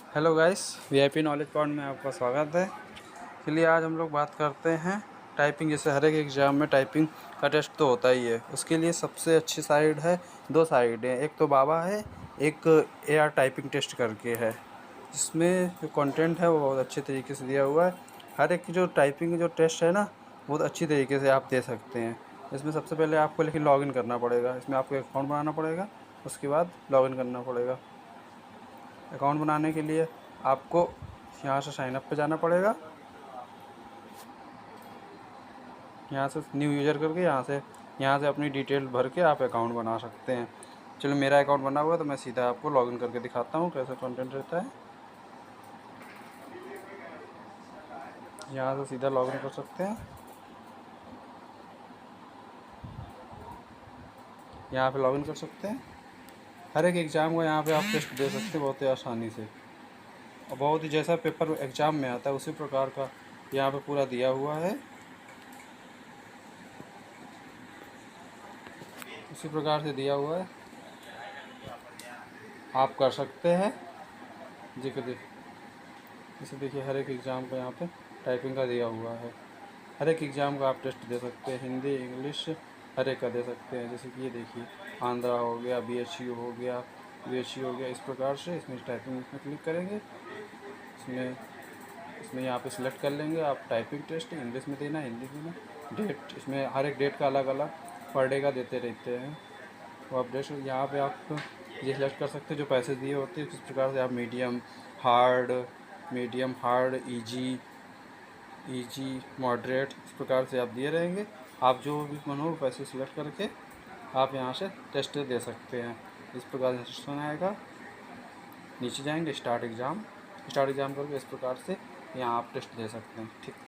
Hello guys, VIP knowledge point में आपका स्वागत है। चलिए आज हम लोग बात करते हैं टाइपिंग। जैसे हर एक एग्ज़ाम में टाइपिंग का टेस्ट तो होता ही है। उसके लिए सबसे अच्छी साइट है, दो साइट हैं, एक तो बाबा है, एक एआर टाइपिंग टेस्ट करके है। जिसमें जो कंटेंट है वो बहुत अच्छे तरीके से दिया हुआ है। हर एक की जो टाइपिंग जो टेस्ट है ना, बहुत अच्छी तरीके से आप दे सकते हैं। इसमें सबसे पहले आपको लेकिन लॉगिन करना पड़ेगा। इसमें आपको एक अकाउंट बनाना पड़ेगा, उसके बाद लॉगिन करना पड़ेगा। अकाउंट बनाने के लिए आपको यहाँ से साइन अप पे जाना पड़ेगा। यहाँ से न्यू यूज़र करके यहाँ से अपनी डिटेल भर के आप अकाउंट बना सकते हैं। चलो मेरा अकाउंट बना हुआ है तो मैं सीधा आपको लॉगिन करके दिखाता हूँ कैसा कंटेंट रहता है। यहाँ से सीधा लॉगिन कर सकते हैं। यहाँ पे लॉगिन कर सकते हैं। हर एक एग्ज़ाम को यहाँ पे आप टेस्ट दे सकते हैं बहुत ही आसानी से, और बहुत ही जैसा पेपर एग्ज़ाम में आता है उसी प्रकार का यहाँ पे पूरा दिया हुआ है। उसी प्रकार से दिया हुआ है, आप कर सकते हैं। जी देखिए, जैसे देखिए हर एक एग्ज़ाम का यहाँ पे टाइपिंग का दिया हुआ है। हर एक एग्ज़ाम का आप टेस्ट दे सकते हैं, हिंदी इंग्लिश हर एक का दे सकते हैं। जैसे कि ये देखिए आंध्रा हो गया, बीएचयू हो गया, यूएचयू हो गया। इस प्रकार से इसमें टाइपिंग में क्लिक करेंगे। इसमें इसमें यहाँ पे सिलेक्ट कर लेंगे आप टाइपिंग टेस्ट, इंग्लिश में देना, हिंदी देना, डेट। इसमें हर एक डेट का अलग अलग पर डे का देते रहते हैं। तो आप डेट यहाँ पे आप ये सिलेक्ट कर सकते हैं जो पैसे दिए होते हैं। किस प्रकार से आप मीडियम हार्ड, इजी मॉडरेट, इस प्रकार से आप दिए रहेंगे। आप जो भी मन हो पैसे सिलेक्ट करके आप यहाँ से टेस्ट दे सकते हैं। इस प्रकार से इंस्ट्रक्शन आएगा। नीचे जाएंगे स्टार्ट एग्ज़ाम करके इस प्रकार से यहाँ आप टेस्ट दे सकते हैं। ठीक।